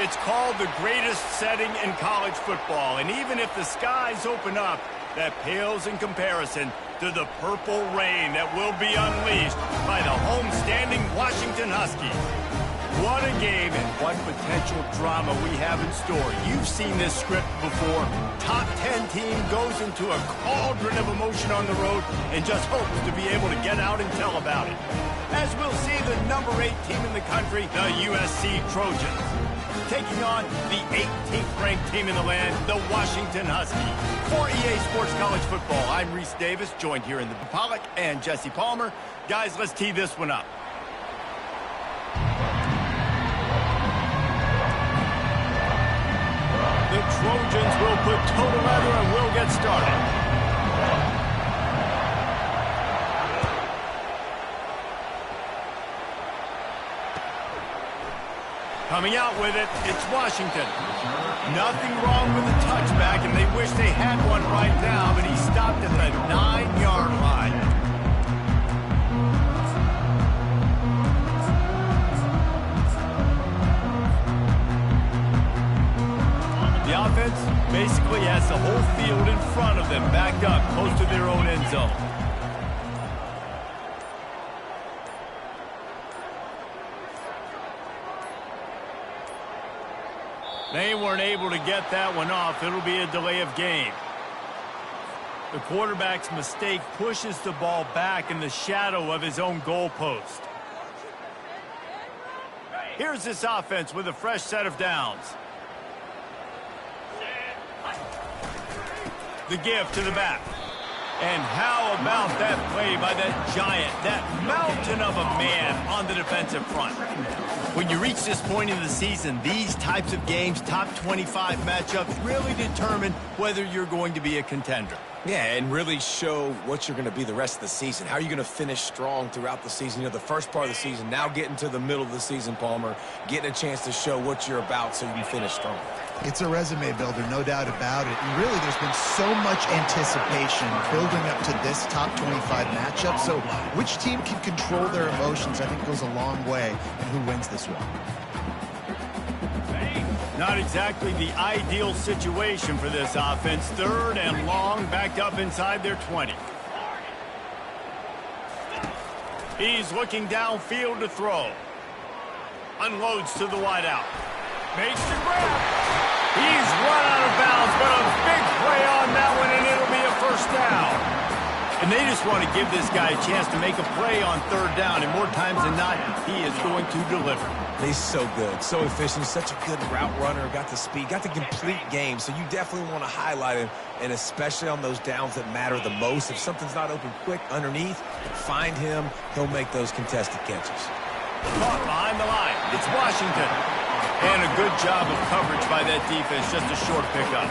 It's called the greatest setting in college football, and even if the skies open up, that pales in comparison to the purple rain that will be unleashed by the homestanding Washington Huskies. What a game and what potential drama we have in store. You've seen this script before. Top 10 team goes into a cauldron of emotion on the road and just hopes to be able to get out and tell about it. As we'll see the number 8 team in the country, the USC Trojans, taking on the 18th ranked team in the land, the Washington Huskies. For EA Sports College Football, I'm Reese Davis, joined here in the Pollock and Jesse Palmer. Guys, let's tee this one up. The Trojans will put total leather and will get started. Coming out with it, it's Washington. Nothing wrong with the touchback, and they wish they had one right now, but he stopped at the 9-yard line. The offense basically has the whole field in front of them, backed up close to their own end zone. They weren't able to get that one off. It'll be a delay of game. The quarterback's mistake pushes the ball back in the shadow of his own goalpost. Here's this offense with a fresh set of downs. The give to the back. And how about that play by that giant, that mountain of a man on the defensive front? When you reach this point in the season, these types of games, top 25 matchups, really determine whether you're going to be a contender. Yeah, and really show what you're going to be the rest of the season. How are you going to finish strong throughout the season? You know, the first part of the season, now getting to the middle of the season, Palmer, getting a chance to show what you're about so you can finish strong. It's a resume builder, no doubt about it. And really, there's been so much anticipation building up to this top 25 matchup. So which team can control their emotions, I think, goes a long way in who wins this one. Not exactly the ideal situation for this offense. 3rd and long, backed up inside their 20. He's looking downfield to throw. Unloads to the wideout. Makes the grab. He's run out of bounds, but a big play on that one, and it'll be a first down. And they just want to give this guy a chance to make a play on 3rd down, and more times than not, he is going to deliver. He's so good, so efficient, such a good route runner, got the speed, got the complete game, so you definitely want to highlight him, and especially on those downs that matter the most. If something's not open quick underneath, find him, he'll make those contested catches. Caught behind the line, it's Washington. And a good job of coverage by that defense, just a short pickup.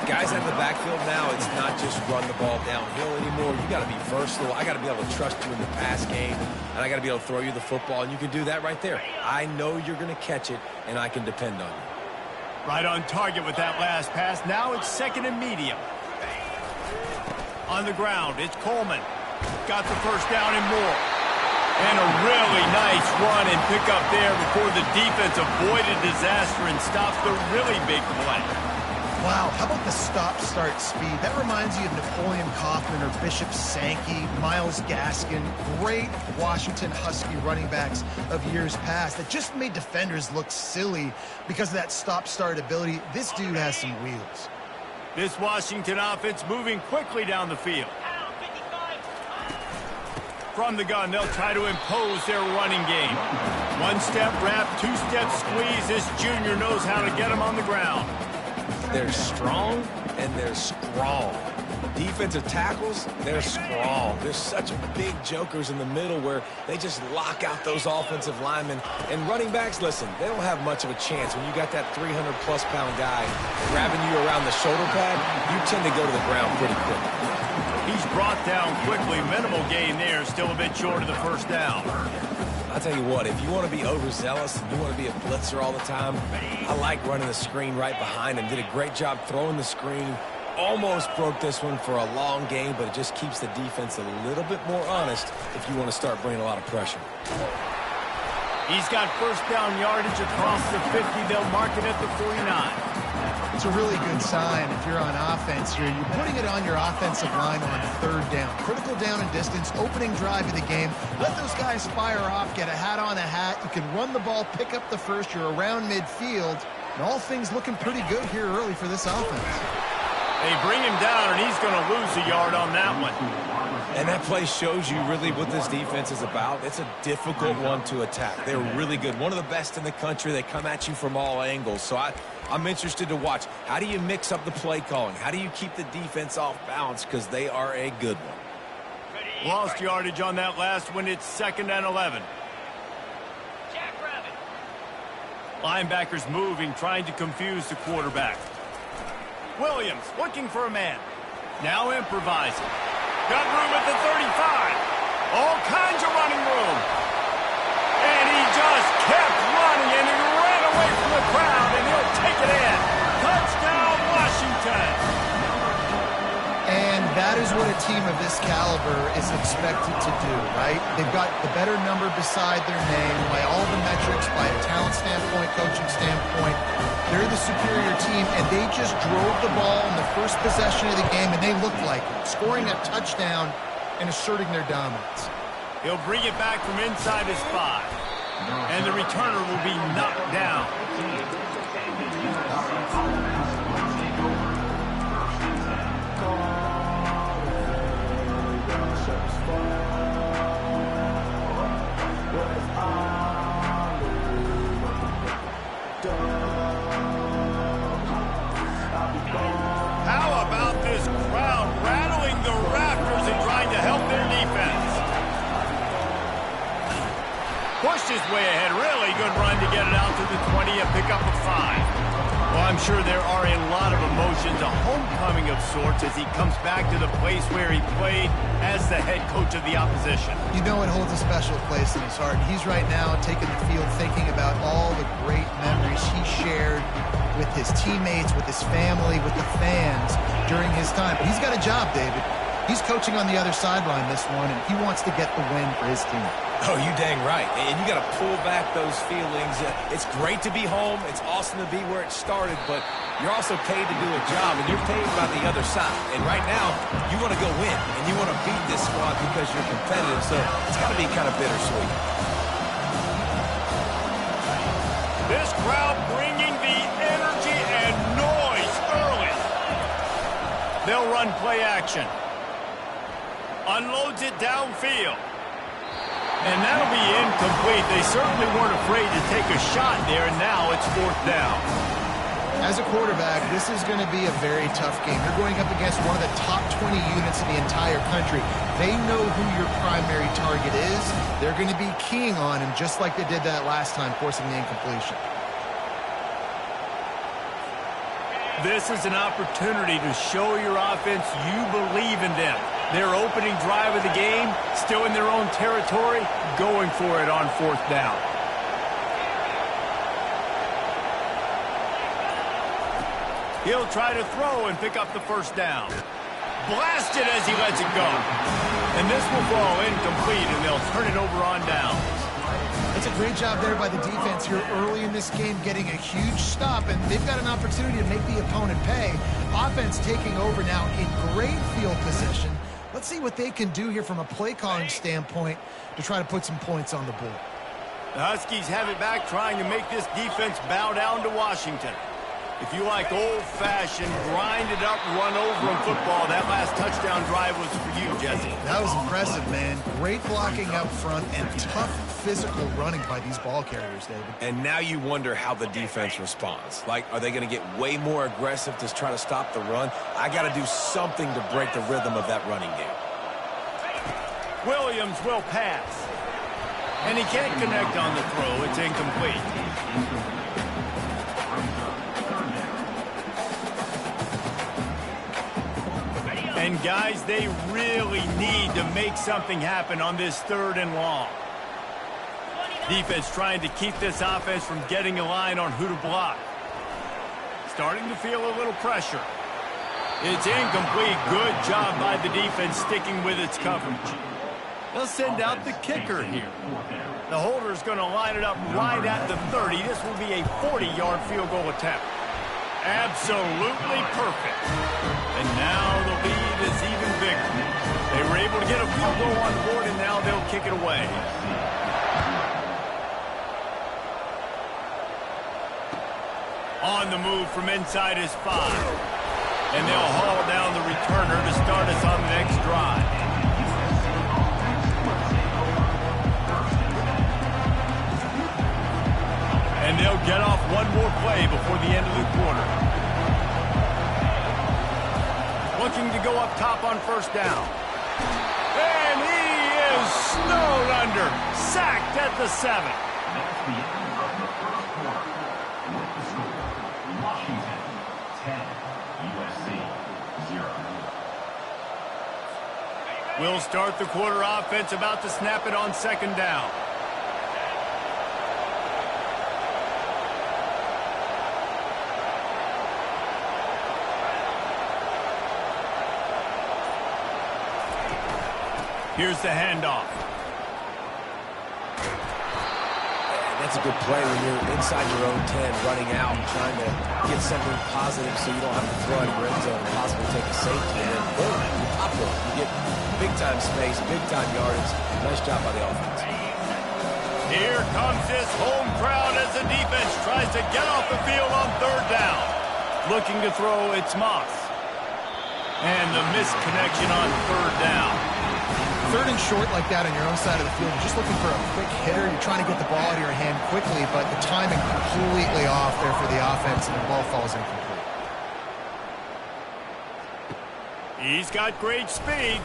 Guys out of the backfield now, it's not just run the ball downhill anymore. You got to be versatile. I got to be able to trust you in the pass game, and I got to be able to throw you the football, and you can do that right there. I know you're going to catch it, and I can depend on you. Right on target with that last pass. Now it's 2nd and medium. On the ground, it's Coleman. Got the first down and more. And a really nice run and pick up there before the defense avoided disaster and stops the really big play. Wow, how about the stop-start speed? That reminds you of Napoleon Kaufman or Bishop Sankey, Myles Gaskin, great Washington Husky running backs of years past that just made defenders look silly because of that stop-start ability. This dude has some wheels. This Washington offense moving quickly down the field. From the gun, they'll try to impose their running game. 1-step wrap, 2-step squeeze. This junior knows how to get them on the ground. They're strong and they're strong. Defensive tackles, they're strong. There's such big jokers in the middle where they just lock out those offensive linemen. And running backs, listen, they don't have much of a chance. When you got that 300-plus pound guy grabbing you around the shoulder pad, you tend to go to the ground pretty quick. He's brought down quickly. Minimal gain there. Still a bit short of the first down. I'll tell you what, if you want to be overzealous and you want to be a blitzer all the time, I like running the screen right behind him. Did a great job throwing the screen. Almost broke this one for a long game, but it just keeps the defense a little bit more honest if you want to start bringing a lot of pressure. He's got first down yardage across the 50. They'll mark it at the 49. It's a really good sign if you're on offense here. You're putting it on your offensive line on third down. Critical down and distance, opening drive of the game. Let those guys fire off, get a hat on a hat. You can run the ball, pick up the first. You're around midfield. And all things looking pretty good here early for this offense. They bring him down, and he's going to lose a yard on that one. And that play shows you really what this defense is about. It's a difficult one to attack. They're really good. One of the best in the country. They come at you from all angles. So I'm interested to watch. How do you mix up the play calling? How do you keep the defense off balance? Because they are a good one. Lost yardage on that last one. It's 2nd and 11. Linebackers moving, trying to confuse the quarterback. Williams looking for a man. Now improvising. Got room at the 35. All kinds of running room. And he just kept running, and he ran away from the crowd, and he'll take it in. Touchdown, Washington. And that is what a team of this caliber is expected to do, right? They've got the better number beside their name by all the metrics, by a talent standpoint, coaching standpoint. They're the superior team, and they just drove the ball in the first possession of the game, and they looked like it, scoring a touchdown and asserting their dominance. He'll bring it back from inside his 5. And the returner will be knocked down. How about this crowd rattling the rafters and trying to help their defense? Pushed his way ahead. Really good run to get it out to the 20 and pick up a 5. Well, I'm sure there are a lot of emotions, a homecoming of sorts as he comes back to the place where he played as the head coach of the opposition. You know it holds a special place in his heart. He's right now taking the field thinking about all the great memories he shared with his teammates, with his family, with the fans during his time. But he's got a job, David. He's coaching on the other sideline this one, and he wants to get the win for his team. Oh, you dang right. And you got to pull back those feelings. It's great to be home. It's awesome to be where it started, but you're also paid to do a job, and you're paid by the other side. And right now, you want to go win, and you want to beat this squad because you're competitive, so it's got to be kind of bittersweet. This crowd bringing the energy and noise early. They'll run play action. Unloads it downfield. And that'll be incomplete. They certainly weren't afraid to take a shot there, and now it's 4th down. As a quarterback, this is going to be a very tough game. You're going up against one of the top 20 units in the entire country. They know who your primary target is. They're going to be keying on him just like they did that last time, forcing the incompletion. This is an opportunity to show your offense you believe in them. Their opening drive of the game, still in their own territory, going for it on 4th down. He'll try to throw and pick up the first down. Blasted as he lets it go. And this will fall incomplete, and they'll turn it over on downs. It's a great job there by the defense here early in this game, getting a huge stop, and they've got an opportunity to make the opponent pay. Offense taking over now in great field position. Let's see what they can do here from a play calling standpoint to try to put some points on the board. The Huskies have it back, trying to make this defense bow down to Washington. If you like old-fashioned, grinded-up, run-over in football, that last touchdown drive was for you, Jesse. That was impressive, man. Great blocking up front and tough physical running by these ball carriers, David. And now you wonder how the defense responds. Like, are they going to get way more aggressive to try to stop the run? I got to do something to break the rhythm of that running game. Williams will pass. And he can't connect on the throw. It's incomplete. And, guys, they really need to make something happen on this 3rd and long. Defense trying to keep this offense from getting a line on who to block. Starting to feel a little pressure. It's incomplete. Good job by the defense sticking with its coverage. They'll send out the kicker here. The holder's going to line it up right at the 30. This will be a 40-yard field goal attempt. Absolutely perfect. And now the lead is even bigger. They were able to get a field goal on the board, and now they'll kick it away. On the move from inside his 5. And they'll haul down the returner to start us on the next drive. And they'll get off one more play before the end of the quarter. Looking to go up top on first down. And he is snowed under. Sacked at the 7. That's the end of the first quarter. With the score, Washington 10, USC 0. We'll start the quarter offense, about to snap it on second down. Here's the handoff. That's a good play when you're inside your own 10, running out, trying to get something positive so you don't have to throw out of your end zone and possibly take a safety. And then, boom, you pop one. You get big-time space, big-time yardage. Nice job by the offense. Here comes this home crowd as the defense tries to get off the field on third down. Looking to throw, it's Moss. And the misconnection on third down. Third and short like that on your own side of the field, you're just looking for a quick hitter. You're trying to get the ball out of your hand quickly, but the timing completely off there for the offense, and the ball falls incomplete. He's got great speed.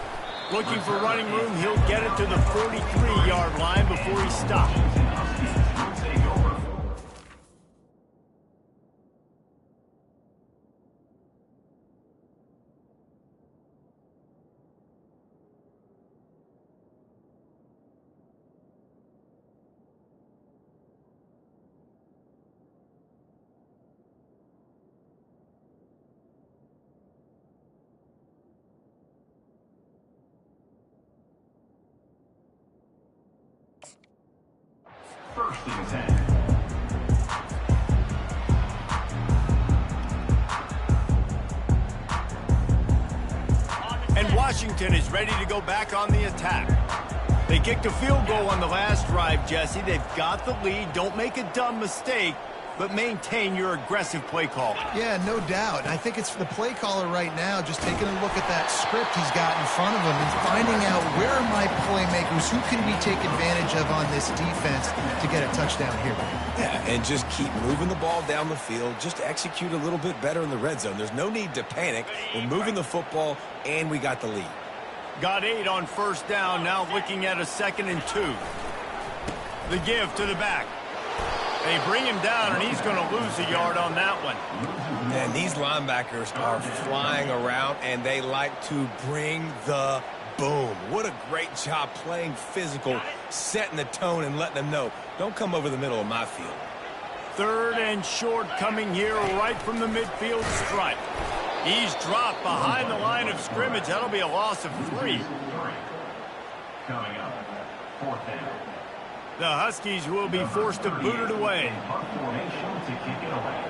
Looking for running room. He'll get it to the 43-yard line before he stops. First and 10. And Washington is ready to go back on the attack. They kicked a field goal on the last drive, Jesse. They've got the lead. Don't make a dumb mistake, but maintain your aggressive play calling. Yeah, no doubt. And I think it's for the play caller right now, just taking a look at that script he's got in front of him and finding out where are my playmakers, who can we take advantage of on this defense to get a touchdown here. Yeah, and just keep moving the ball down the field. Just execute a little bit better in the red zone. There's no need to panic. We're moving the football, and we got the lead. Got 8 on first down, now looking at a 2nd and 2. The give to the back. They bring him down, and he's going to lose a yard on that one. And these linebackers are flying around, and they like to bring the boom. What a great job playing physical, setting the tone, and letting them know, don't come over the middle of my field. 3rd and short coming here right from the midfield stripe. He's dropped behind the line of scrimmage. That'll be a loss of 3. Coming up, 4th down. The Huskies will be forced to boot it away. Punt formation to kick it away.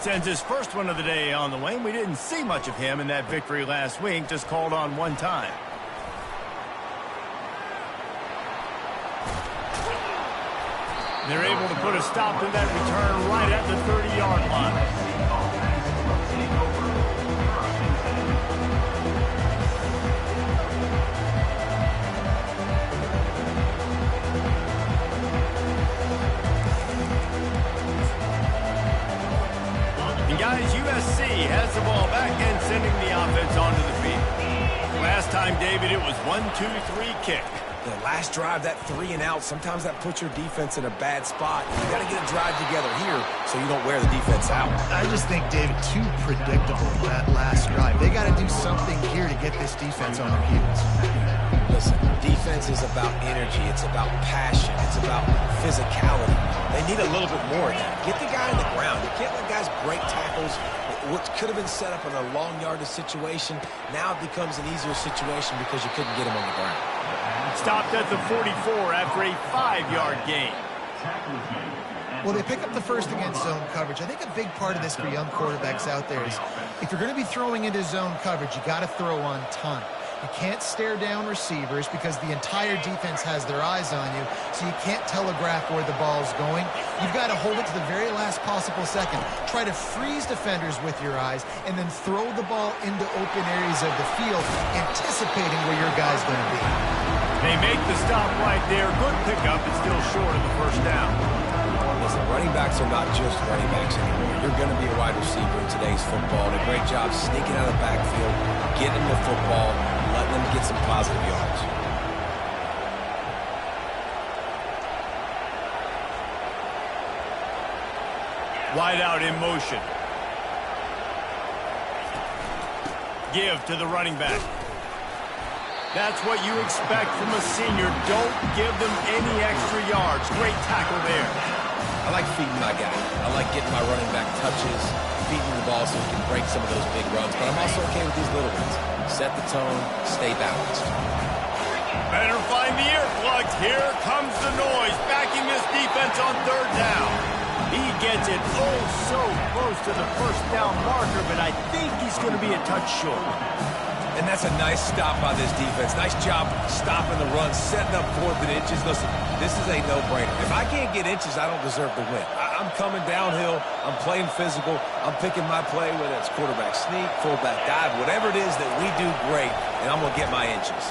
Sends his first one of the day on the way. We didn't see much of him in that victory last week. Just called on one time. They're able to put a stop to that return right at the 30-yard line. And guys, USC has the ball back and sending the offense onto the field. Last time, David, it was 1-2-3 kick. The last drive, that 3 and out, sometimes that puts your defense in a bad spot. You got to get a drive together here so you don't wear the defense out. I just think, David, too predictable that last drive. They got to do something here to get this defense on their heels. Listen, defense is about energy. It's about passion. It's about physicality. They need a little bit more of that. Get the guy on the ground. You can't let guys break tackles. What could have been set up in a long yardage situation, now it becomes an easier situation because you couldn't get him on the ground. Stopped at the 44 after a 5-yard gain. Well, they pick up the first against zone coverage. I think a big part of this for young quarterbacks out there is if you're going to be throwing into zone coverage, you got to throw on time. You can't stare down receivers because the entire defense has their eyes on you, so you can't telegraph where the ball's going. You've got to hold it to the very last possible second. Try to freeze defenders with your eyes, and then throw the ball into open areas of the field, anticipating where your guy's going to be. They make the stop right there. Good pickup, but still short of the first down. Listen, running backs are not just running backs anymore. You're going to be a wide receiver in today's football. And a great job sneaking out of the backfield, getting the football, letting them get some positive yards. Wide out in motion. Give to the running back. That's what you expect from a senior. Don't give them any extra yards. Great tackle there. I like feeding my guy. I like getting my running back touches, feeding the ball so he can break some of those big runs. But I'm also okay with these little ones. Set the tone, stay balanced. Better find the earplugs. Here comes the noise, backing this defense on 3rd down. He gets it so close to the first down marker, but I think he's going to be a touch short. And that's a nice stop by this defense. Nice job stopping the run, setting up 4th and inches. Listen, this is a no-brainer. If I can't get inches, I don't deserve to win. I'm coming downhill. I'm playing physical. I'm picking my play, whether it's quarterback sneak, fullback dive, whatever it is that we do great, and I'm going to get my inches.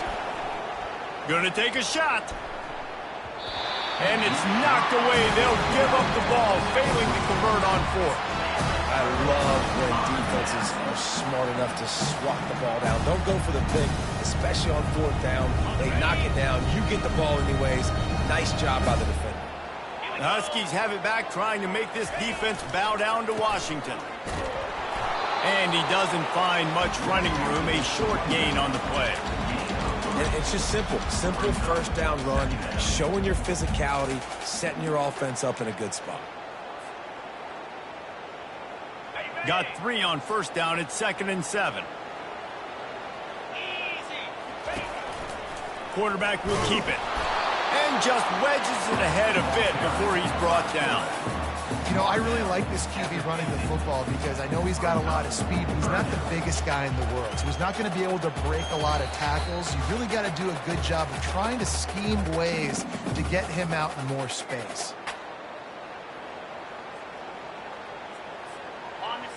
Going to take a shot. And it's knocked away. They'll give up the ball, failing to convert on 4th. I love when defenses are smart enough to swat the ball down. Don't go for the pick, especially on 4th down. They knock it down. You get the ball anyways. Nice job by the defender. The Huskies have it back, trying to make this defense bow down to Washington. And he doesn't find much running room. A short gain on the play. And it's just simple. Simple first down run, showing your physicality, setting your offense up in a good spot. Got 3 on 1st down. It's 2nd and 7. Quarterback will keep it. And just wedges it ahead a bit before he's brought down. You know, I really like this QB running the football because I know he's got a lot of speed, but he's not the biggest guy in the world. So he's not going to be able to break a lot of tackles. You really got to do a good job of trying to scheme ways to get him out in more space.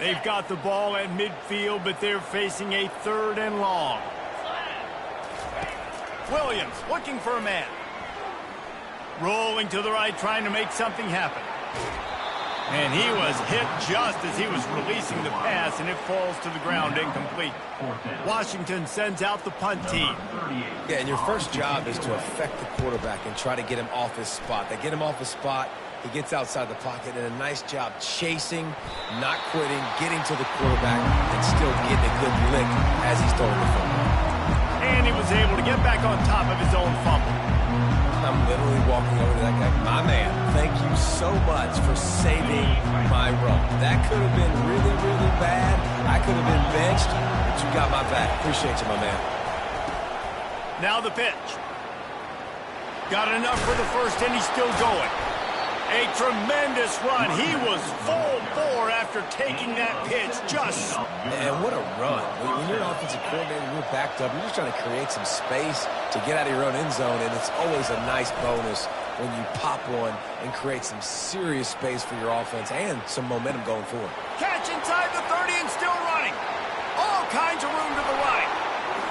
They've got the ball at midfield, but they're facing a 3rd and long. Williams looking for a man. Rolling to the right, trying to make something happen. And he was hit just as he was releasing the pass, and it falls to the ground incomplete. Washington sends out the punt team. Yeah, and your first job is to affect the quarterback and try to get him off his spot. They get him off his spot. He gets outside the pocket, and a nice job chasing, not quitting, getting to the quarterback, and still getting a good lick as he's throwing the football. And he was able to get back on top of his own fumble. I'm literally walking over to that guy. My man, thank you so much for saving my run. That could have been really, really bad. I could have been benched, but you got my back. Appreciate you, my man. Now the pitch. Got enough for the first, and he's still going. A tremendous run. He was full bore after taking that pitch. And what a run. When you're an offensive coordinator, you're backed up. You're just trying to create some space to get out of your own end zone, and it's always a nice bonus when you pop one and create some serious space for your offense and some momentum going forward. Catch inside the 30 and still running. All kinds of room to the right.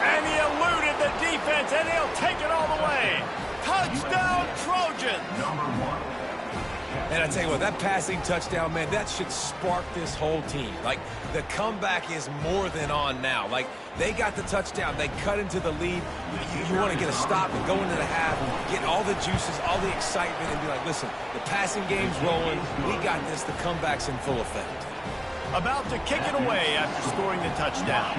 And he eluded the defense, and he'll take it all the way. Touchdown, Trojans. And I tell you what, that passing touchdown, man, that should spark this whole team. Like, the comeback is more than on now. Like, they got the touchdown. They cut into the lead. You want to get a stop and go into the half, get all the juices, all the excitement, and be like, listen, the passing game's rolling. We got this. The comeback's in full effect. About to kick it away after scoring the touchdown.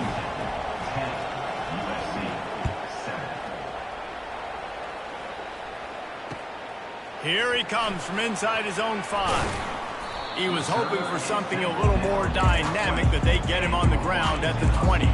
Here he comes from inside his own 5. He was hoping for something a little more dynamic, but they get him on the ground at the 20.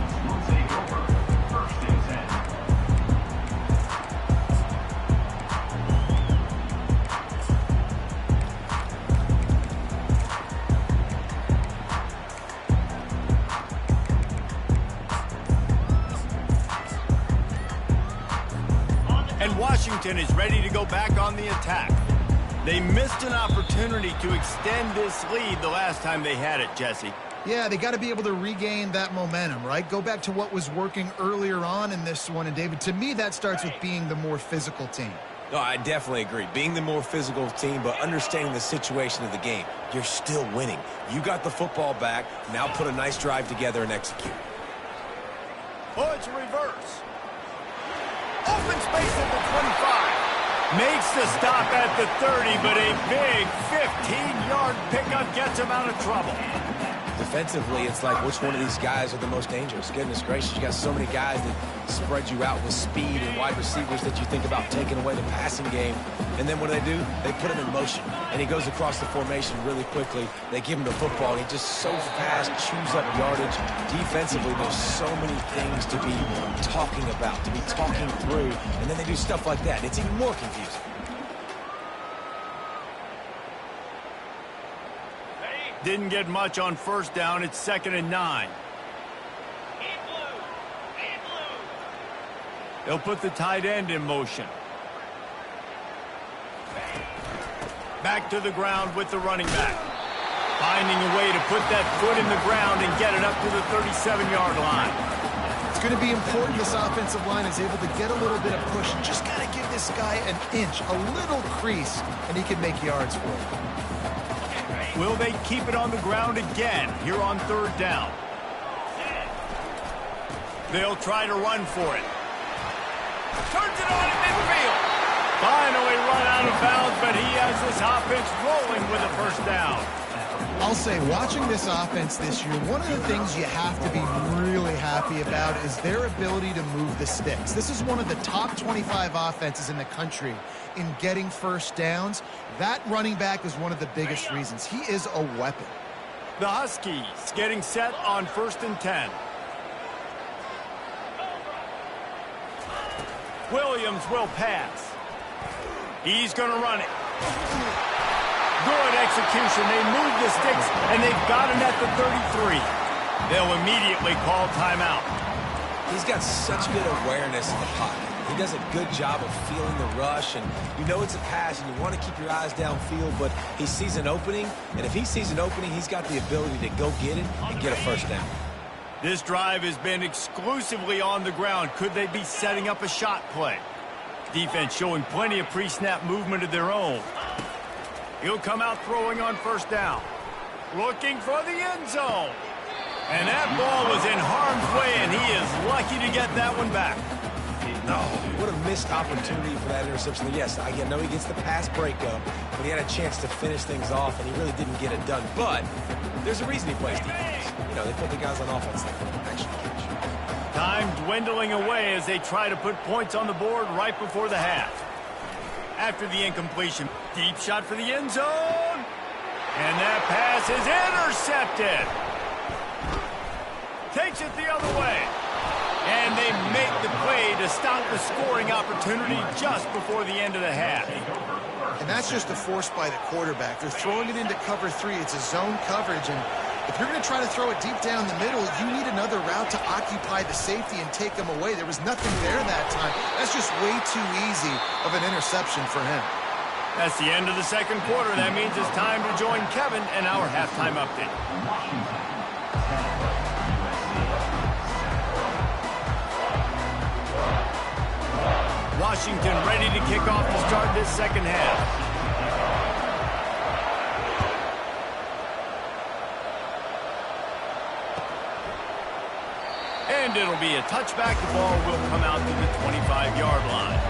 And Washington is ready to go back on the attack. They missed an opportunity to extend this lead the last time they had it, Jesse. Yeah, they got to be able to regain that momentum, right? Go back to what was working earlier on in this one. And, David, to me, that starts with being the more physical team. No, I definitely agree. Being the more physical team, but understanding the situation of the game. You're still winning. You got the football back. Now put a nice drive together and execute. Oh, it's a reverse. Open space at the 25. Makes the stop at the 30, but a big 15-yard pickup gets him out of trouble. Defensively, it's like, which one of these guys are the most dangerous? Goodness gracious, you got so many guys that spread you out with speed and wide receivers that you think about taking away the passing game. And then what do? They put him in motion. And he goes across the formation really quickly. They give him the football, and he just so fast, chews up yardage. Defensively, there's so many things to be talking about, to be talking through. And then they do stuff like that. It's even more confusing. Didn't get much on first down. It's 2nd and 9. They'll put the tight end in motion. Back to the ground with the running back. Finding a way to put that foot in the ground and get it up to the 37-yard line. It's going to be important this offensive line is able to get a little bit of push. Just got to give this guy an inch, a little crease, and he can make yards for it. Will they keep it on the ground again here on 3rd down? They'll try to run for it. Turns it on in midfield. Finally run out of bounds, but he has this offense rolling with a first down. I'll say, watching this offense this year, one of the things you have to be really happy about is their ability to move the sticks. This is one of the top 25 offenses in the country in getting first downs. That running back is one of the biggest reasons. He is a weapon. The Huskies getting set on 1st and 10. Williams will pass. He's going to run it. Good execution. They move the sticks, and they've got him at the 33. They'll immediately call timeout. He's got such good awareness in the pocket. He does a good job of feeling the rush, and you know it's a pass, and you want to keep your eyes downfield, but he sees an opening, and if he sees an opening, he's got the ability to go get it and get a first down. This drive has been exclusively on the ground. Could they be setting up a shot play? Defense showing plenty of pre-snap movement of their own. He'll come out throwing on first down. Looking for the end zone. And that ball was in harm's way, and he is lucky to get that one back. No, what a missed opportunity for that interception. Yes, I know he gets the pass breakup, but he had a chance to finish things off, and he really didn't get it done. But there's a reason he plays defense. You know, they put the guys on offense that can actually catch. Time dwindling away as they try to put points on the board right before the half. After the incompletion, deep shot for the end zone. And that pass is intercepted. Takes it the other way. And they make the play to stop the scoring opportunity just before the end of the half. And that's just a force by the quarterback. They're throwing it into cover 3. It's a zone coverage, and if you're going to try to throw it deep down the middle, you need another route to occupy the safety and take them away. There was nothing there that time. That's just way too easy of an interception for him. That's the end of the second quarter. That means it's time to join Kevin in our halftime update. Washington ready to kick off to start this second half. And it'll be a touchback. The ball will come out to the 25-yard line.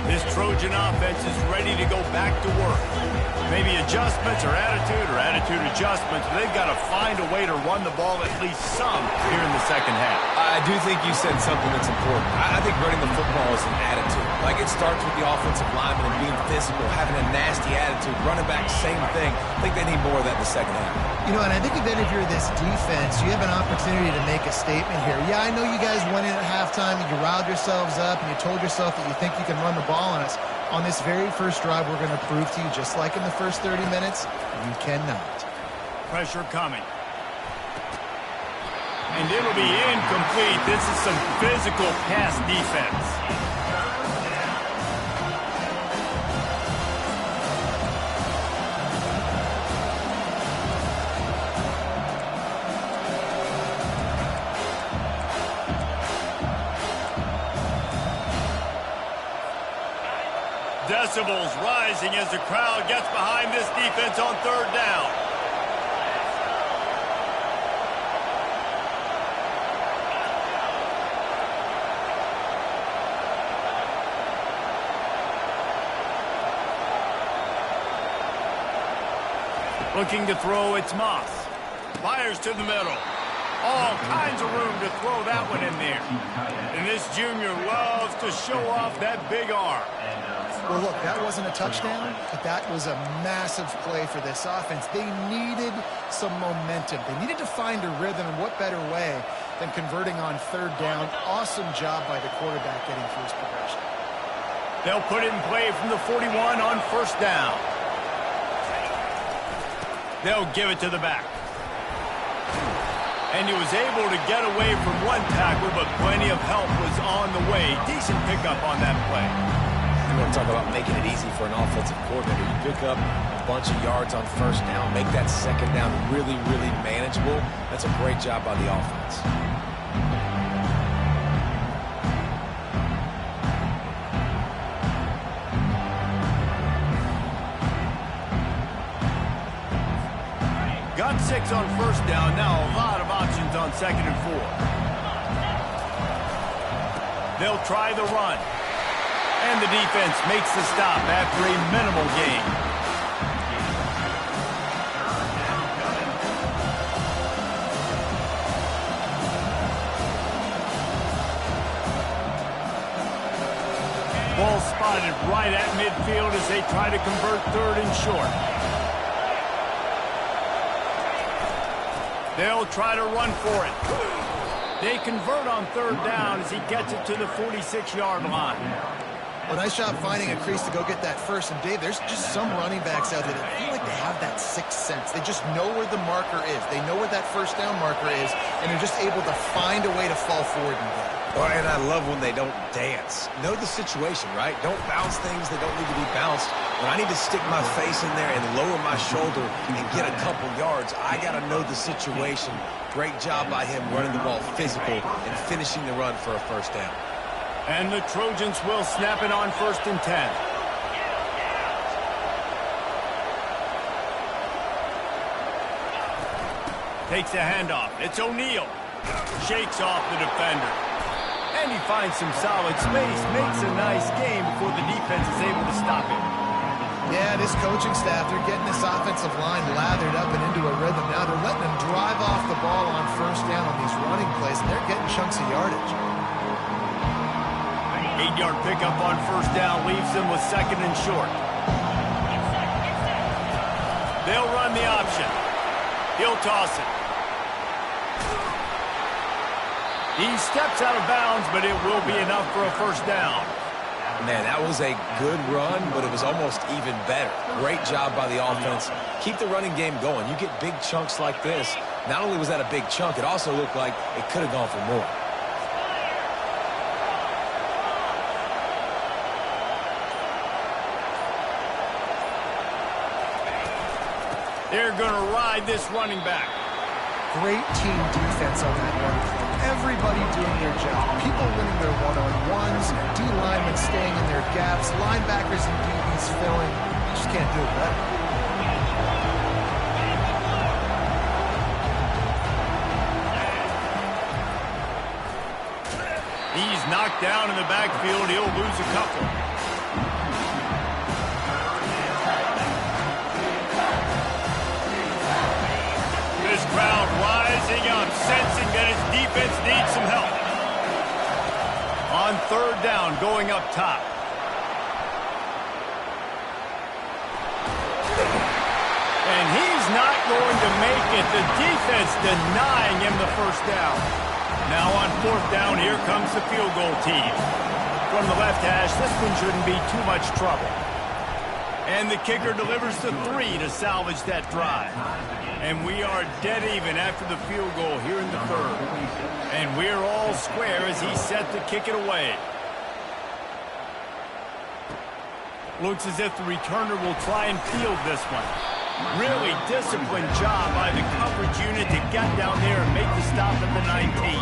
This Trojan offense is ready to go back to work. Maybe adjustments or attitude adjustments. They've got to find a way to run the ball at least some here in the second half. I do think you said something that's important. I think running the football is an attitude. Like, it starts with the offensive lineman and being physical, having a nasty attitude. Running back, same thing. I think they need more of that in the second half. You know, and I think then if you're this defense, you have an opportunity to make a statement here. Yeah, I know you guys went in at halftime and you riled yourselves up and you told yourself that you think you can run the ball on us. On this very first drive, we're going to prove to you, just like in the first 30 minutes, you cannot. Pressure coming. And it'll be incomplete. This is some physical pass defense. Decibels rising as the crowd gets behind this defense on third down. Looking to throw, it's Moss. Fires to the middle. All kinds of room to throw that one in there. And this junior loves to show off that big arm. Well, look, that wasn't a touchdown, but that was a massive play for this offense. They needed some momentum. They needed to find a rhythm, and what better way than converting on third down. Awesome job by the quarterback getting through his progression. They'll put it in play from the 41 on first down. They'll give it to the back. And he was able to get away from one tackle, but plenty of help was on the way. Decent pickup on that play. You want to talk about making it easy for an offensive coordinator. You pick up a bunch of yards on first down, make that second down really, really manageable. That's a great job by the offense. Got 6 on first down. Now a lot of options on second and 4. They'll try the run. And the defense makes the stop after a minimal gain. Ball spotted right at midfield as they try to convert third and short. They'll try to run for it. They convert on third down as he gets it to the 46-yard line. Well, nice job finding a crease to go get that first. And, Dave, there's just some running backs out there that feel like they have that sixth sense. They just know where the marker is. They know where that first down marker is, and they're just able to find a way to fall forward and get it. Well, and I love when they don't dance. Know the situation, right? Don't bounce things that don't need to be bounced. When I need to stick my face in there and lower my shoulder and get a couple yards, I got to know the situation. Great job by him running the ball physical and finishing the run for a first down. And the Trojans will snap it on first and 10. Takes a handoff. It's O'Neal. Shakes off the defender. And he finds some solid space. Makes a nice game before the defense is able to stop him. Yeah, this coaching staff, they're getting this offensive line lathered up and into a rhythm. Now they're letting them drive off the ball on first down on these running plays, and they're getting chunks of yardage. 8-yard pickup on first down leaves them with second and short. They'll run the option. He'll toss it. He steps out of bounds, but it will be enough for a first down. Man, that was a good run, but it was almost even better. Great job by the offense. Keep the running game going. You get big chunks like this. Not only was that a big chunk, it also looked like it could have gone for more. They're going to ride this running back. Great team defense on that run play. Everybody doing their job. People winning their one-on-ones, D linemen staying in their gaps, linebackers and DBs filling. Just can't do it better. He's knocked down in the backfield. He'll lose a couple. This crowd rising up, sensing that his defense needs some help. On third down, going up top. And he's not going to make it. The defense denying him the first down. Now on fourth down, here comes the field goal team. From the left hash, this one shouldn't be too much trouble. And the kicker delivers the 3 to salvage that drive. And we are dead even after the field goal here in the third. And we're all square as he's set to kick it away. Looks as if the returner will try and field this one. Really disciplined job by the coverage unit to get down there and make the stop at the 19.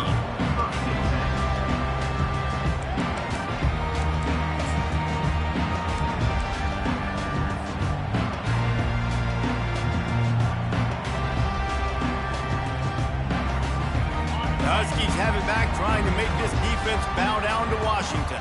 The Huskies have it back, trying to make this defense bow down to Washington.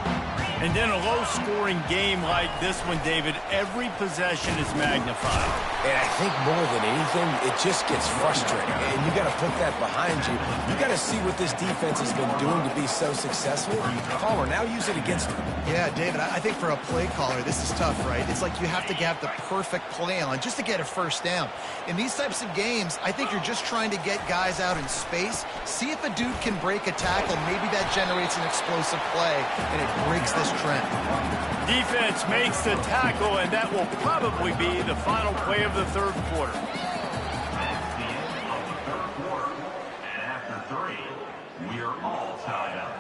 And in a low-scoring game like this one, David, every possession is magnified. And I think more than anything, it just gets frustrating. And you got to put that behind you. You got to see what this defense has been doing to be so successful. Caller, now use it against them. Yeah, David, I think for a play caller, this is tough, right? It's like you have to have the perfect play on just to get a first down. In these types of games, I think you're just trying to get guys out in space, see if a dude can break a tackle. Maybe that generates an explosive play, and it breaks this trend. Defense makes the tackle, and that will probably be the final play of the third quarter. That's the end of the third quarter. And after 3, we are all tied up.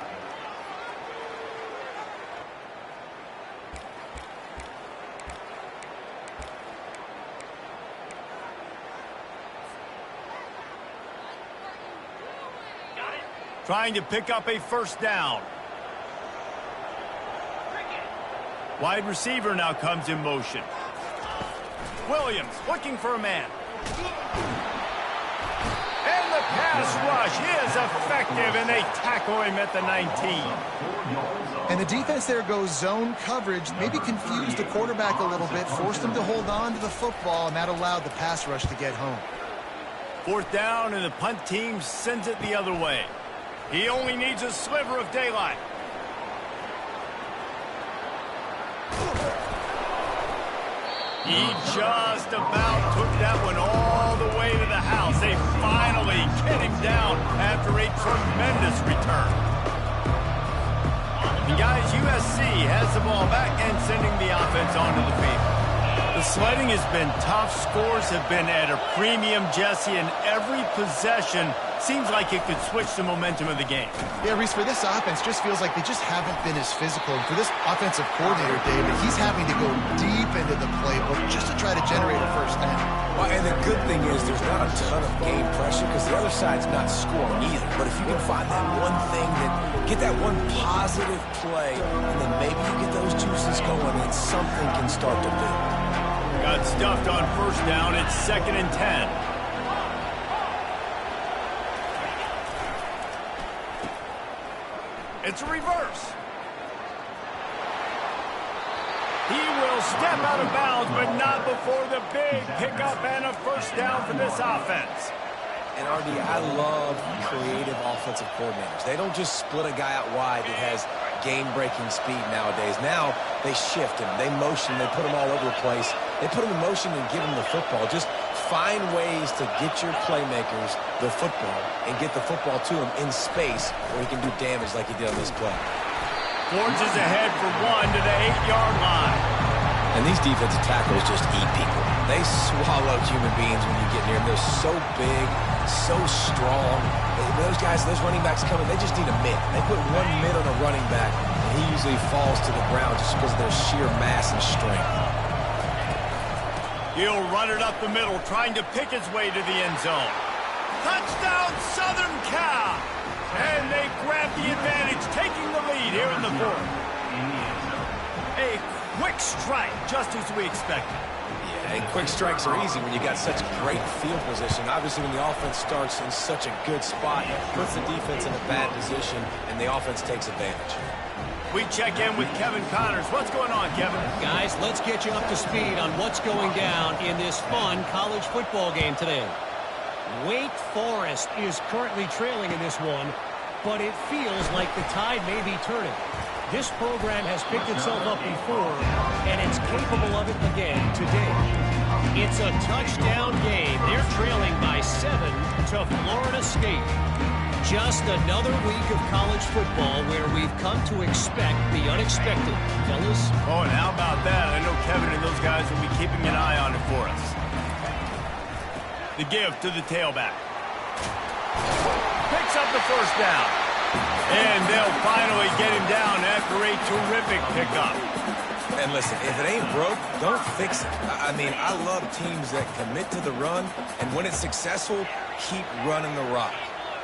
Trying to pick up a first down. Wide receiver now comes in motion. Williams looking for a man. And the pass rush is effective, and they tackle him at the 19. And the defense there goes zone coverage, maybe confused the quarterback a little bit, forced him to hold on to the football, and that allowed the pass rush to get home. Fourth down, and the punt team sends it the other way. He only needs a sliver of daylight. He just about took that one all the way to the house. They finally get him down after a tremendous return. And guys, USC has the ball back and sending the offense onto the field. The sledding has been tough. Scores have been at a premium, Jesse, and every possession seems like it could switch the momentum of the game. Yeah, Reese, for this offense, just feels like they just haven't been as physical. And for this offensive coordinator, David, he's having to go deep into the playbook just to try to generate a first down. Well, and the good thing is there's not a ton of game pressure because the other side's not scoring either. But if you can find that one thing, get that one positive play, and then maybe you get those juices going, and something can start to build. Got stuffed on first down. It's 2nd and 10. It's a reverse. He will step out of bounds, but not before the big pickup and a first down for this offense. And, RD, I love creative offensive coordinators. They don't just split a guy out wide that has game-breaking speed nowadays. Now they shift him, they motion, they put him all over the place. They put him in motion and give him the football. Just find ways to get your playmakers the football and get the football to him in space where he can do damage like he did on this play. Forges ahead for 1 to the 8-yard line. And these defensive tackles just eat people. They swallow human beings when you get near them. They're so big, so strong. Those guys, those running backs coming, they just need a mid. They put one mid on a running back, and he usually falls to the ground just because of their sheer mass and strength. He'll run it up the middle, trying to pick his way to the end zone. Touchdown, Southern Cal! And they for him. A quick strike, just as we expected. Yeah, and quick strikes are easy when you got such great field position. Obviously, when the offense starts in such a good spot, it puts the defense in a bad position, and the offense takes advantage. We check in with Kevin Connors. What's going on, Kevin? Guys, let's get you up to speed on what's going down in this fun college football game today. Wake Forest is currently trailing in this one, but it feels like the tide may be turning. This program has picked itself up before, and it's capable of it again today. It's a touchdown game. They're trailing by 7 to Florida State. Just another week of college football where we've come to expect the unexpected. Fellas? Oh, and how about that? I know Kevin and those guys will be keeping an eye on it for us. The give to the tailback. Picks up the first down. And they'll finally get him down after a terrific pickup. And listen, if it ain't broke, don't fix it. I mean, I love teams that commit to the run, and when it's successful, keep running the rock.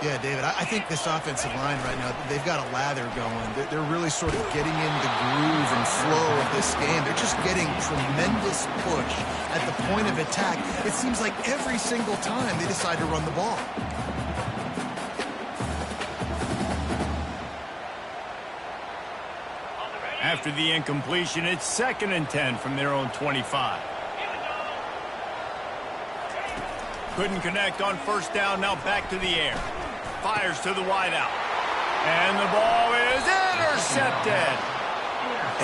Yeah, David, I think this offensive line right now, they've got a lather going. They're really sort of getting in the groove and flow of this game. They're just getting tremendous push at the point of attack. It seems like every single time they decide to run the ball. After the incompletion, it's 2nd and 10 from their own 25. Couldn't connect on first down, now back to the air. Fires to the wideout. And the ball is intercepted.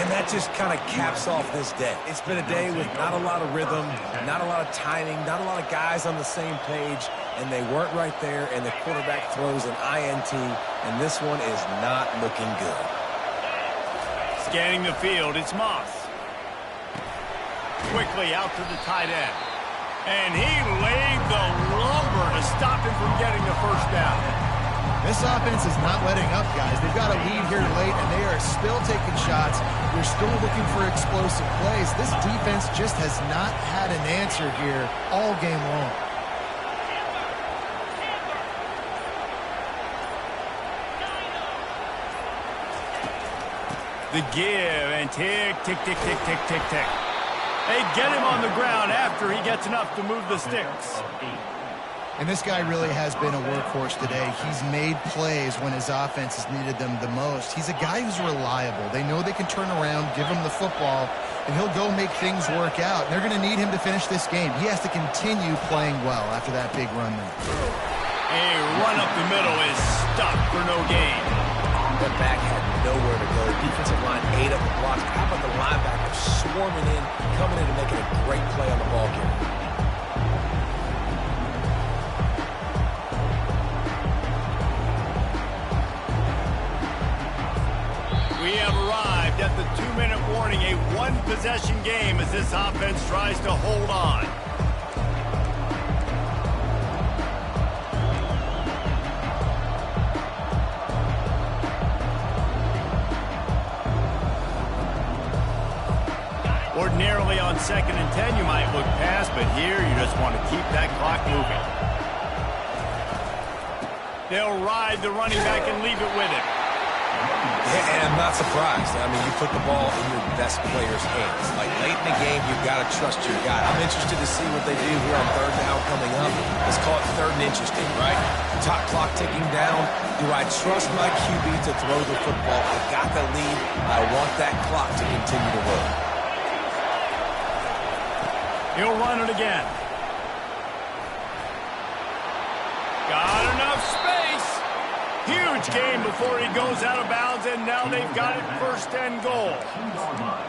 And that just kind of caps off this day. It's been a day with not a lot of rhythm, not a lot of timing, not a lot of guys on the same page, and they weren't right there, and the quarterback throws an INT, and this one is not looking good. Scanning the field, it's Moss. Quickly out to the tight end. And he laid the lumber to stop him from getting the first down. This offense is not letting up, guys. They've got a lead here late, and they are still taking shots. They're still looking for explosive plays. This defense just has not had an answer here all game long. The give, and tick, tick, tick, tick, tick, tick, tick. They get him on the ground after he gets enough to move the sticks. And this guy really has been a workhorse today. He's made plays when his offense has needed them the most. He's a guy who's reliable. They know they can turn around, give him the football, and he'll go make things work out. And they're going to need him to finish this game. He has to continue playing well after that big run there. A run up the middle is stuck for no gain. The back had nowhere to go. Defensive line ate up the blocks. How about the linebacker swarming in, coming in and making a great play on the ball game? We have arrived at the 2-minute warning, a one-possession game as this offense tries to hold on. Ordinarily on 2nd and 10, you might look past, but here you just want to keep that clock moving. They'll ride the running back and leave it with him. Yeah, and I'm not surprised. I mean, you put the ball in your best player's hands. Like, late in the game, you've got to trust your guy. I'm interested to see what they do here on 3rd down coming up. Let's call it 3rd and interesting, right? Top clock ticking down. Do I trust my QB to throw the football? I got the lead. I want that clock to continue to roll. He'll run it again. Got enough space. Huge game before he goes out of bounds, and now they've got it 1st and goal.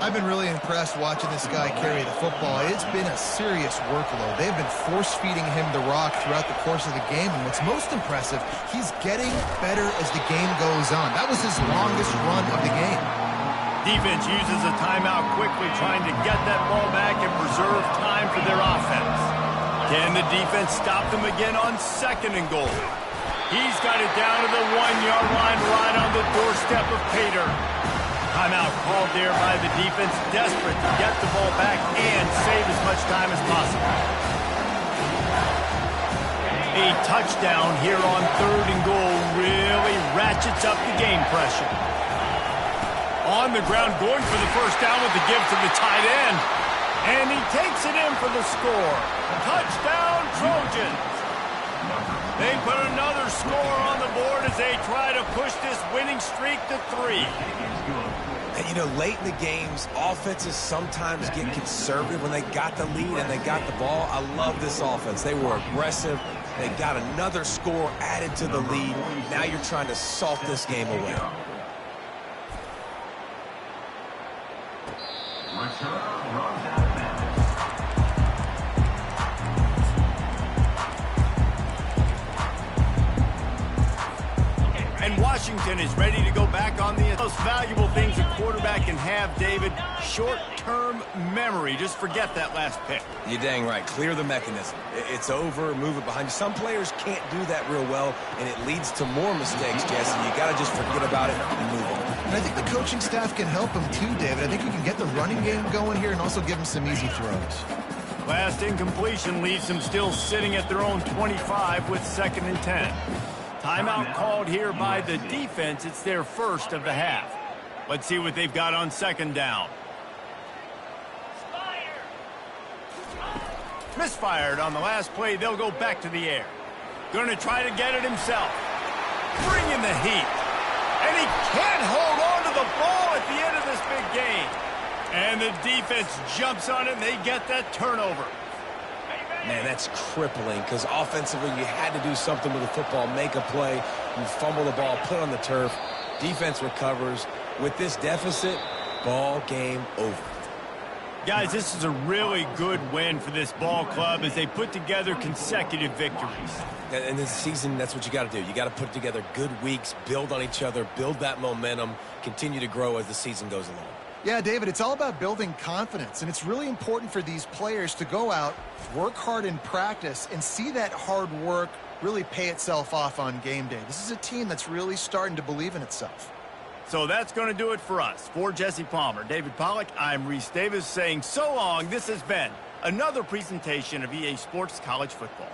I've been really impressed watching this guy carry the football. It's been a serious workload. They've been force-feeding him the rock throughout the course of the game, and what's most impressive, he's getting better as the game goes on. That was his longest run of the game. Defense uses a timeout quickly, trying to get that ball back and preserve time for their offense. Can the defense stop them again on 2nd and goal? He's got it down to the 1-yard line, right on the doorstep of Pater. Timeout called there by the defense, desperate to get the ball back and save as much time as possible. A touchdown here on 3rd and goal really ratchets up the game pressure. On the ground, going for the first down with the give to the tight end. And he takes it in for the score. Touchdown, Trojans. They put another score on the board as they try to push this winning streak to 3. And, you know, late in the games, offenses sometimes get conservative when they got the lead and they got the ball. I love this offense. They were aggressive. They got another score added to the lead. Now you're trying to salt this game away. And Washington is ready to go back on the most valuable things a quarterback can have, David. Short-term memory. Just forget that last pick. You're dang right. Clear the mechanism. It's over. Move it behind you. Some players can't do that real well, and it leads to more mistakes, Jesse. You got to just forget about it and move on. And I think the coaching staff can help him too, David. I think you can get the running game going here and also give him some easy throws. Last incompletion leaves them still sitting at their own 25 with 2nd and 10. Timeout called here by the defense. It's their first of the half. Let's see what they've got on 2nd down. Misfired on the last play. They'll go back to the air. Going to try to get it himself. Bringing the heat. And he can't hold on to the ball at the end of this big game. And the defense jumps on it, and they get that turnover. Man, that's crippling because offensively you had to do something with the football, make a play. You fumble the ball, put it on the turf. Defense recovers. With this deficit, ball game over. Guys, this is a really good win for this ball club as they put together consecutive victories. And this season, that's what you got to do. You got to put together good weeks, build on each other, build that momentum, continue to grow as the season goes along. Yeah, David, it's all about building confidence, and it's really important for these players to go out, work hard in practice, and see that hard work really pay itself off on game day. This is a team that's really starting to believe in itself. So that's going to do it for us. For Jesse Palmer, David Pollack, I'm Reese Davis saying so long. This has been another presentation of EA Sports College Football.